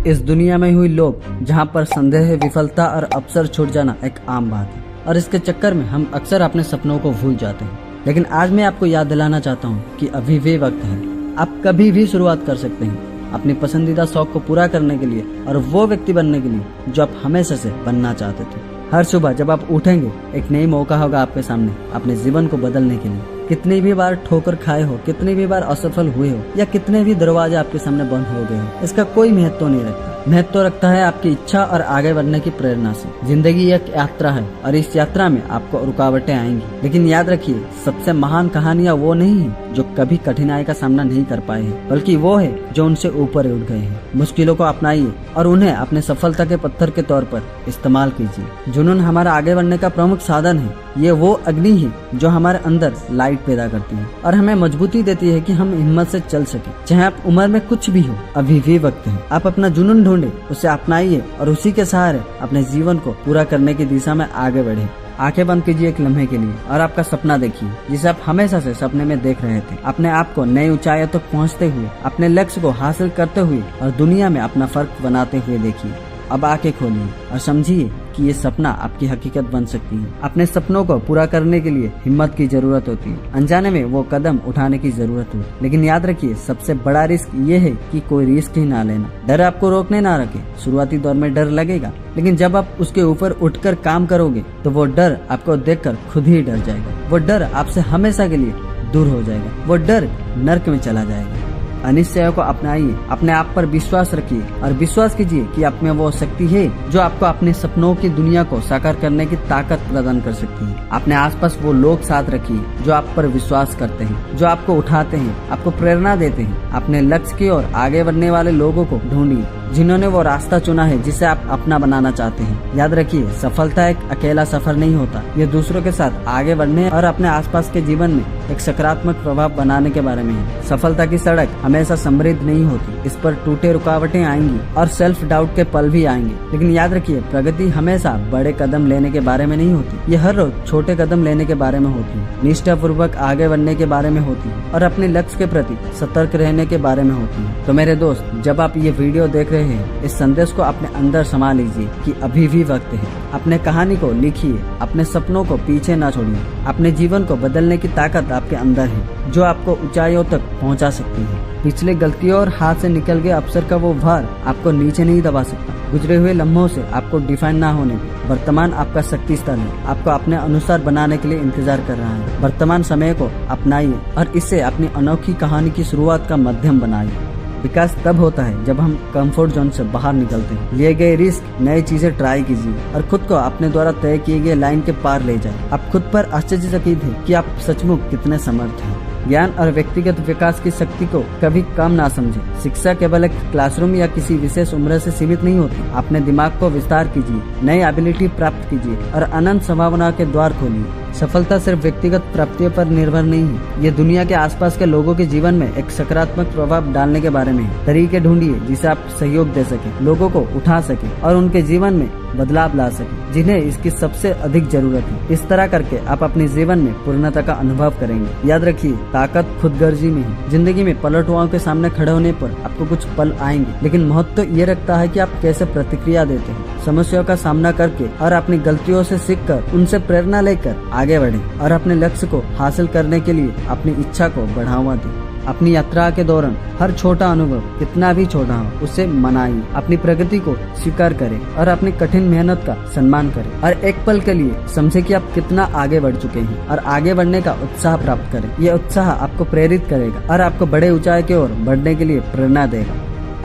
इस दुनिया में हुई लोग जहाँ पर संदेह, विफलता और अवसर छूट जाना एक आम बात है और इसके चक्कर में हम अक्सर अपने सपनों को भूल जाते हैं। लेकिन आज मैं आपको याद दिलाना चाहता हूँ कि अभी भी वक्त है। आप कभी भी शुरुआत कर सकते हैं अपनी पसंदीदा शौक को पूरा करने के लिए और वो व्यक्ति बनने के लिए जो आप हमेशा से बनना चाहते थे। हर सुबह जब आप उठेंगे एक नई मौका होगा आपके सामने अपने जीवन को बदलने के लिए। कितनी भी बार ठोकर खाए हो, कितनी भी बार असफल हुए हो या कितने भी दरवाजे आपके सामने बंद हो गए हो, इसका कोई महत्व नहीं रखता। महत्व रखता है आपकी इच्छा और आगे बढ़ने की प्रेरणा से। जिंदगी एक यात्रा है और इस यात्रा में आपको रुकावटें आएंगी, लेकिन याद रखिए सबसे महान कहानियां वो नहीं है जो कभी कठिनाई का सामना नहीं कर पाए हैं, बल्कि वो है जो उनसे ऊपर उठ गए हैं। मुश्किलों को अपनाइए और उन्हें अपने सफलता के पत्थर के तौर पर इस्तेमाल कीजिए। जुनून हमारा आगे बढ़ने का प्रमुख साधन है। ये वो अग्नि है जो हमारे अंदर लाइट पैदा करती है और हमें मजबूती देती है कि हम हिम्मत से चल सके। चाहे आप उम्र में कुछ भी हो, अभी भी वक्त है। आप अपना जुनून ढूंढे, उसे अपनाइए और उसी के सहारे अपने जीवन को पूरा करने की दिशा में आगे बढ़े। आंखें बंद कीजिए एक लम्हे के लिए और आपका सपना देखिए जिसे आप हमेशा से सपने में देख रहे थे। अपने आप को नई ऊंचाइयों तक पहुंचते हुए, अपने लक्ष्य को हासिल करते हुए और दुनिया में अपना फर्क बनाते हुए देखिए। अब आंखें खोलिए और समझिए कि ये सपना आपकी हकीकत बन सकती है। अपने सपनों को पूरा करने के लिए हिम्मत की जरूरत होती है, अनजाने में वो कदम उठाने की जरूरत हो। लेकिन याद रखिए सबसे बड़ा रिस्क ये है कि कोई रिस्क ही ना लेना। डर आपको रोकने ना रखे। शुरुआती दौर में डर लगेगा, लेकिन जब आप उसके ऊपर उठकर काम करोगे तो वो डर आपको देखकर खुद ही डर जाएगा। वो डर आपसे हमेशा के लिए दूर हो जाएगा। वो डर नर्क में चला जाएगा। अनिश्चय को अपनाइए, अपने आप पर विश्वास रखिए और विश्वास कीजिए कि आप में वो शक्ति है जो आपको अपने सपनों की दुनिया को साकार करने की ताकत प्रदान कर सकती है। अपने आसपास वो लोग साथ रखिए जो आप पर विश्वास करते हैं, जो आपको उठाते हैं, आपको प्रेरणा देते हैं। अपने लक्ष्य की ओर आगे बढ़ने वाले लोगों को ढूंढिए जिन्होंने वो रास्ता चुना है जिसे आप अपना बनाना चाहते हैं। याद रखिए सफलता एक अकेला सफर नहीं होता, ये दूसरों के साथ आगे बढ़ने और अपने आसपास के जीवन में एक सकारात्मक प्रभाव बनाने के बारे में है। सफलता की सड़क हमेशा समृद्ध नहीं होती, इस पर टूटे रुकावटें आएंगी और सेल्फ डाउट के पल भी आएंगे। लेकिन याद रखिए प्रगति हमेशा बड़े कदम लेने के बारे में नहीं होती, ये हर रोज छोटे कदम लेने के बारे में होती है, निष्ठा पूर्वक आगे बढ़ने के बारे में होती है और अपने लक्ष्य के प्रति सतर्क रहने के बारे में होती है। तो मेरे दोस्त, जब आप ये वीडियो देख रहे हैं, इस संदेश को अपने अंदर समा लीजिए कि अभी भी वक्त है। अपने कहानी को लिखिए, अपने सपनों को पीछे ना छोड़िए। अपने जीवन को बदलने की ताकत आपके अंदर है जो आपको ऊंचाइयों तक पहुंचा सकती है। पिछले गलतियों और हाथ से निकल गए अवसर का वो भार आपको नीचे नहीं दबा सकता। गुजरे हुए लम्हों से आपको डिफाइन ना होने दे। वर्तमान आपका शक्ति स्थल है, आपको अपने अनुसार बनाने के लिए इंतजार कर रहा है। वर्तमान समय को अपनाइए और इससे अपनी अनोखी कहानी की शुरुआत का माध्यम बनाइए। विकास तब होता है जब हम कंफर्ट जोन से बाहर निकलते हैं। लिए गए रिस्क, नई चीजें ट्राई कीजिए और खुद को अपने द्वारा तय किए गए लाइन के पार ले जाए। आप खुद पर आश्चर्यचकित हैं कि आप सचमुच कितने समर्थ हैं। ज्ञान और व्यक्तिगत विकास की शक्ति को कभी कम ना समझे। शिक्षा केवल एक क्लासरूम या किसी विशेष उम्र से सीमित नहीं होती। अपने दिमाग को विस्तार कीजिए, नई एबिलिटी प्राप्त कीजिए और अनंत संभावना के द्वार खोलिए। सफलता सिर्फ व्यक्तिगत प्राप्तियों पर निर्भर नहीं है, ये दुनिया के आसपास के लोगों के जीवन में एक सकारात्मक प्रभाव डालने के बारे में है। तरीके ढूंढिए जिसे आप सहयोग दे सके, लोगों को उठा सके और उनके जीवन में बदलाव ला सके जिन्हें इसकी सबसे अधिक जरूरत है। इस तरह करके आप अपने जीवन में पूर्णता का अनुभव करेंगे। याद रखिए ताकत खुदगर्जी में है। जिंदगी में पलटुआओं के सामने खड़े होने पर आपको कुछ पल आएंगे, लेकिन महत्व ये रखता है कि आप कैसे प्रतिक्रिया देते हैं। समस्याओं का सामना करके और अपनी गलतियों से सीखकर उनसे प्रेरणा लेकर आगे बढ़े और अपने लक्ष्य को हासिल करने के लिए अपनी इच्छा को बढ़ावा दें। अपनी यात्रा के दौरान हर छोटा अनुभव, कितना भी छोटा हो, उसे मनाइए। अपनी प्रगति को स्वीकार करें और अपनी कठिन मेहनत का सम्मान करें और एक पल के लिए समझे कि आप कितना आगे बढ़ चुके हैं और आगे बढ़ने का उत्साह प्राप्त करें। ये उत्साह आपको प्रेरित करेगा और आपको बड़े ऊंचाई की ओर बढ़ने के लिए प्रेरणा देगा।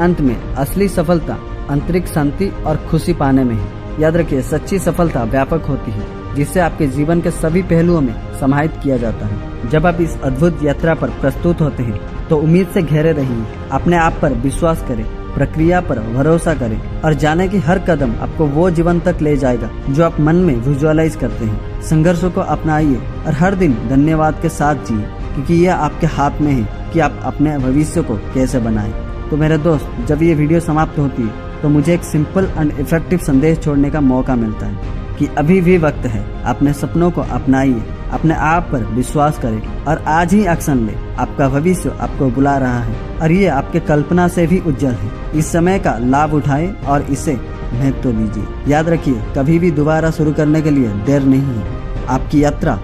अंत में असली सफलता आंतरिक शांति और खुशी पाने में है। याद रखिए सच्ची सफलता व्यापक होती है जिससे आपके जीवन के सभी पहलुओं में समाहित किया जाता है। जब आप इस अद्भुत यात्रा पर प्रस्तुत होते हैं तो उम्मीद से घेरे रहिए। अपने आप पर विश्वास करें, प्रक्रिया पर भरोसा करें और जाने कि हर कदम आपको वो जीवन तक ले जाएगा जो आप मन में विजुअलाइज करते हैं। संघर्षों को अपनाइए और हर दिन धन्यवाद के साथ जिए, क्योंकि यह आपके हाथ में है कि आप अपने भविष्य को कैसे बनाएं। तो मेरे दोस्त, जब ये वीडियो समाप्त होती है तो मुझे एक सिंपल एंड इफेक्टिव संदेश छोड़ने का मौका मिलता है कि अभी भी वक्त है। अपने सपनों को अपनाइए, अपने आप पर विश्वास करें और आज ही एक्शन ले। आपका भविष्य आपको बुला रहा है और ये आपके कल्पना से भी उज्जवल है। इस समय का लाभ उठाएं और इसे महत्व दीजिए। याद रखिए, कभी भी दोबारा शुरू करने के लिए देर नहीं है। आपकी यात्रा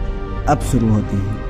अब शुरू होती है।